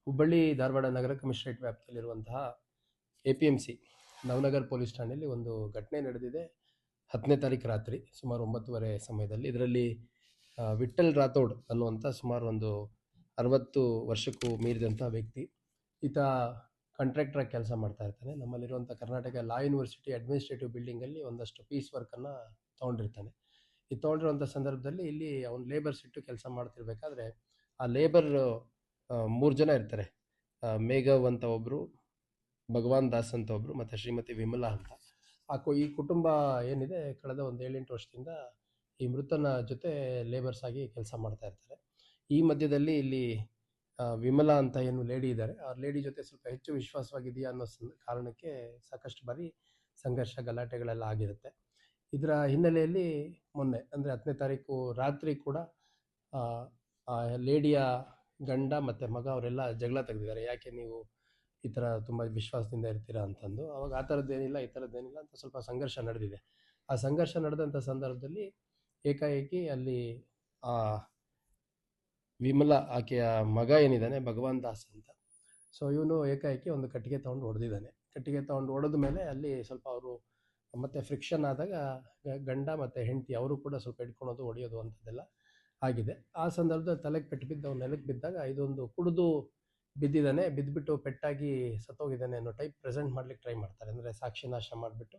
ಹುಬ್ಬಳ್ಳಿ ಧಾರವಾಡ ನಗರ commissionerate ವ್ಯಾಪ್ತಿಯಲ್ಲಿರುವಂತಹ APMC Navanagar police ಠಾಣೆಯಲ್ಲಿ ಒಂದು ಘಟನೆ ನಡೆದಿದೆ. 10ನೇ ತಾರೀಕು ರಾತ್ರಿ ಸುಮಾರು 9:30 ಸಮಯದಲ್ಲಿ. ಇದರಲ್ಲಿ ವಿಠ್ಠಲ್ ರಾಥೋಡ್ ಅನ್ನುವಂಥ ಸುಮಾರು ಒಂದು 60 ವರ್ಷಕ್ಕೂ ಮೀರಿದಂಥ ವ್ಯಕ್ತಿ. ಈತ ಕಾಂಟ್ರಾಕ್ಟರಾಗಿ ಕೆಲಸ ಮಾಡ್ತಾ ಇರ್ತಾನೆ. ನಮ್ಮಲ್ಲಿರುವಂಥ ಕರ್ನಾಟಕ ಲಾ ಯೂನಿವರ್ಸಿಟಿ ಅಡ್ಮಿನಿಸ್ಟ್ರೇಟಿವ್ ಬಿಲ್ಡಿಂಗಲ್ಲಿ ಒಂದಷ್ಟು ಪೀಸ್ ವರ್ಕನ್ನು ತೊಗೊಂಡಿರ್ತಾನೆ. ಈ ತೊಗೊಂಡಿರುವಂಥ ಸಂದರ್ಭದಲ್ಲಿ ಇಲ್ಲಿ ಅವನು ಲೇಬರ್ಸ್ ಇಟ್ಟು ಕೆಲಸ ಮಾಡ್ತಿರ್ಬೇಕಾದ್ರೆ ಆ ಲೇಬರ್ 3 ಜನ ಇರ್ತಾರೆ. ಮೇಘವ್ ಅಂತ ಒಬ್ಬರು, ಭಗವಾನ್ ದಾಸ್ ಅಂತ ಒಬ್ಬರು, ಮತ್ತು ಶ್ರೀಮತಿ ವಿಮಲಾ ಅಂತ. ಈ ಕುಟುಂಬ ಏನಿದೆ ಕಳೆದ ಒಂದು 7-8 ವರ್ಷದಿಂದ ಈ ಮೃತನ ಜೊತೆ ಲೇಬರ್ಸ್ ಆಗಿ ಕೆಲಸ ಮಾಡ್ತಾ ಇರ್ತಾರೆ. ಈ ಮಧ್ಯದಲ್ಲಿ ಇಲ್ಲಿ ವಿಮಲಾ ಅಂತ ಏನು ಲೇಡಿ ಇದ್ದಾರೆ, ಆ ಲೇಡಿ ಜೊತೆ ಸ್ವಲ್ಪ ಹೆಚ್ಚು ವಿಶ್ವಾಸವಾಗಿದೆಯಾ ಅನ್ನೋ ಕಾರಣಕ್ಕೆ ಸಾಕಷ್ಟು ಬಾರಿ ಸಂಘರ್ಷ ಗಲಾಟೆಗಳೆಲ್ಲ ಆಗಿರುತ್ತೆ. ಇದರ ಹಿನ್ನೆಲೆಯಲ್ಲಿ ಮೊನ್ನೆ ಅಂದರೆ 10ನೇ ತಾರೀಕು ರಾತ್ರಿ ಕೂಡ ಆ ಲೇಡಿಯ ಗಂಡ ಮತ್ತು ಮಗ ಅವರೆಲ್ಲ ಜಗಳ ತೆಗೆದಿದ್ದಾರೆ. ಯಾಕೆ ನೀವು ಈ ಥರ ತುಂಬ ವಿಶ್ವಾಸದಿಂದ ಇರ್ತೀರಾ ಅಂತಂದು. ಅವಾಗ ಆ ಥರದ್ದೇನಿಲ್ಲ, ಈ ಥರದ್ದೇನಿಲ್ಲ ಅಂತ ಸ್ವಲ್ಪ ಸಂಘರ್ಷ ನಡೆದಿದೆ. ಆ ಸಂಘರ್ಷ ನಡೆದಂಥ ಸಂದರ್ಭದಲ್ಲಿ ಏಕಾಏಕಿ ಅಲ್ಲಿ ಆ ವಿಮಲಾ, ಆಕೆಯ ಮಗ ಏನಿದ್ದಾನೆ ಭಗವಾನ್ ದಾಸ್ ಅಂತ, ಸೊ ಇವನು ಏಕಾಏಕಿ ಒಂದು ಕಟ್ಟಿಗೆ ತೊಗೊಂಡು ಹೊಡೆದಿದ್ದಾನೆ. ಕಟ್ಟಿಗೆ ತೊಗೊಂಡು ಹೊಡೆದ ಮೇಲೆ ಅಲ್ಲಿ ಸ್ವಲ್ಪ ಅವರು ಮತ್ತೆ ಫ್ರಿಕ್ಷನ್ ಆದಾಗ ಗಂಡ ಮತ್ತು ಹೆಂಡತಿ ಅವರು ಕೂಡ ಸ್ವಲ್ಪ ಹಿಡ್ಕೊಳೋದು ಹೊಡೆಯೋದು ಅಂಥದ್ದೆಲ್ಲ ಆಗಿದೆ. ಆ ಸಂದರ್ಭದಲ್ಲಿ ತಲೆಗೆ ಪೆಟ್ಟು ಬಿದ್ದು ಅವ್ನು ನೆಲಕ್ಕೆ ಬಿದ್ದಾಗ ಇದೊಂದು ಕುಡಿದು ಬಿದ್ದಿದ್ದಾನೆ, ಬಿದ್ದುಬಿಟ್ಟು ಪೆಟ್ಟಾಗಿ ಸತ್ತೋಗಿದ್ದಾನೆ ಅನ್ನೋ ಟೈಪ್ ಪ್ರೆಸೆಂಟ್ ಮಾಡ್ಲಿಕ್ಕೆ ಟ್ರೈ ಮಾಡ್ತಾರೆ. ಅಂದರೆ ಸಾಕ್ಷಿ ನಾಶ ಮಾಡಿಬಿಟ್ಟು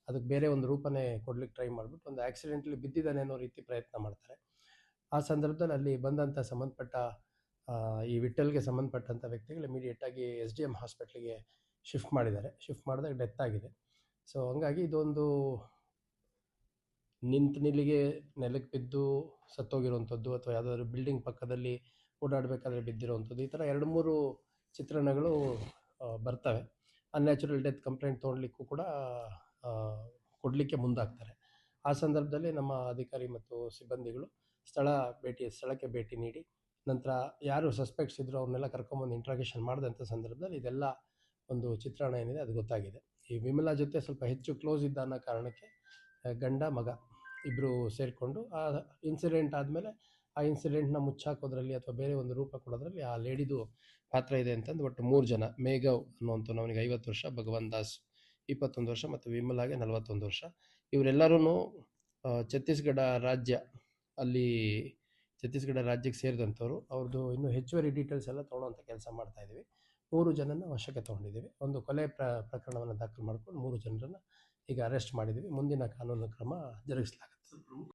ಅದಕ್ಕೆ ಬೇರೆ ಒಂದು ರೂಪನೇ ಕೊಡ್ಲಿಕ್ಕೆ ಟ್ರೈ ಮಾಡಿಬಿಟ್ಟು ಒಂದು ಆಕ್ಸಿಡೆಂಟ್ಲಿ ಬಿದ್ದಿದ್ದಾನೆ ಅನ್ನೋ ರೀತಿ ಪ್ರಯತ್ನ ಮಾಡ್ತಾರೆ. ಆ ಸಂದರ್ಭದಲ್ಲಿ ಅಲ್ಲಿ ಬಂದಂಥ ಸಂಬಂಧಪಟ್ಟ ಈ ವಿಠಲ್ಗೆ ಸಂಬಂಧಪಟ್ಟಂಥ ವ್ಯಕ್ತಿಗಳು ಇಮಿಡಿಯೇಟಾಗಿ SDM ಹಾಸ್ಪಿಟ್ಲಿಗೆ ಶಿಫ್ಟ್ ಮಾಡಿದ್ದಾರೆ. ಶಿಫ್ಟ್ ಮಾಡಿದಾಗ ಡೆತ್ ಆಗಿದೆ. ಸೊ ಹಂಗಾಗಿ ಇದೊಂದು ನಿಲ್ಲಿಗೆ ನೆಲಕ್ಕೆ ಬಿದ್ದು ಸತ್ತೋಗಿರುವಂಥದ್ದು ಅಥವಾ ಯಾವುದಾದ್ರು ಬಿಲ್ಡಿಂಗ್ ಪಕ್ಕದಲ್ಲಿ ಓಡಾಡಬೇಕಾದ್ರೆ ಬಿದ್ದಿರುವಂಥದ್ದು, ಈ ಥರ 2-3 ಚಿತ್ರಣಗಳು ಬರ್ತವೆ. ಅನ್ಯಾಚುರಲ್ ಡೆತ್ ಕಂಪ್ಲೇಂಟ್ ತೊಗೊಳ್ಲಿಕ್ಕೂ ಕೂಡ ಕೊಡಲಿಕ್ಕೆ ಮುಂದಾಗ್ತಾರೆ. ಆ ಸಂದರ್ಭದಲ್ಲಿ ನಮ್ಮ ಅಧಿಕಾರಿ ಮತ್ತು ಸಿಬ್ಬಂದಿಗಳು ಸ್ಥಳಕ್ಕೆ ಭೇಟಿ ನೀಡಿ ನಂತರ ಯಾರು ಸಸ್ಪೆಕ್ಟ್ಸ್ ಇದ್ದರೂ ಅವ್ರನ್ನೆಲ್ಲ ಕರ್ಕೊಂಬಂದು ಇಂಟ್ರಾಗೇಷನ್ ಮಾಡಿದಂಥ ಸಂದರ್ಭದಲ್ಲಿ ಇದೆಲ್ಲ ಒಂದು ಚಿತ್ರಣ ಏನಿದೆ ಅದು ಗೊತ್ತಾಗಿದೆ. ಈ ವಿಮಲಾ ಜೊತೆ ಸ್ವಲ್ಪ ಹೆಚ್ಚು ಕ್ಲೋಸ್ ಇದ್ದ ಅನ್ನೋ ಕಾರಣಕ್ಕೆ ಗಂಡ ಮಗ ಇಬ್ಬರು ಸೇರಿಕೊಂಡು ಆ ಇನ್ಸಿಡೆಂಟ್ ಆದಮೇಲೆ ಆ ಇನ್ಸಿಡೆಂಟ್ನ ಮುಚ್ಚಾಕೋದ್ರಲ್ಲಿ ಅಥವಾ ಬೇರೆ ಒಂದು ರೂಪ ಕೊಡೋದ್ರಲ್ಲಿ ಆ ಲೇಡಿದು ಪಾತ್ರ ಇದೆ ಅಂತಂದು ಒಟ್ಟು 3 ಜನ, ಮೇಘವ್ ಅನ್ನುವಂಥವ್ನು, ಅವನಿಗೆ 50 ವರ್ಷ, ಭಗವಾನ್ ದಾಸ್ 21 ವರ್ಷ ಮತ್ತು ವಿಮಲಾಗೆ 41 ವರ್ಷ, ಇವರೆಲ್ಲರೂ ಛತ್ತೀಸ್ಗಢ ರಾಜ್ಯಕ್ಕೆ ಸೇರಿದಂಥವ್ರು. ಅವ್ರದ್ದು ಇನ್ನೂ ಹೆಚ್ಚುವರಿ ಡೀಟೇಲ್ಸ್ ಎಲ್ಲ ತೊಗೊಳ್ಳೋಂಥ ಕೆಲಸ ಮಾಡ್ತಾ ಇದ್ದೀವಿ. 3 ಜನನ ವಶಕ್ಕೆ ತೊಗೊಂಡಿದ್ದೀವಿ. ಒಂದು ಕೊಲೆ ಪ್ರಕರಣವನ್ನು ದಾಖಲು ಮಾಡ್ಕೊಂಡು 3 ಜನರನ್ನು ಈಗ ಅರೆಸ್ಟ್ ಮಾಡಿದ್ದೀವಿ. ಮುಂದಿನ ಕಾನೂನು ಕ್ರಮ ಜರುಗಿಸಲಾಗುತ್ತೆ.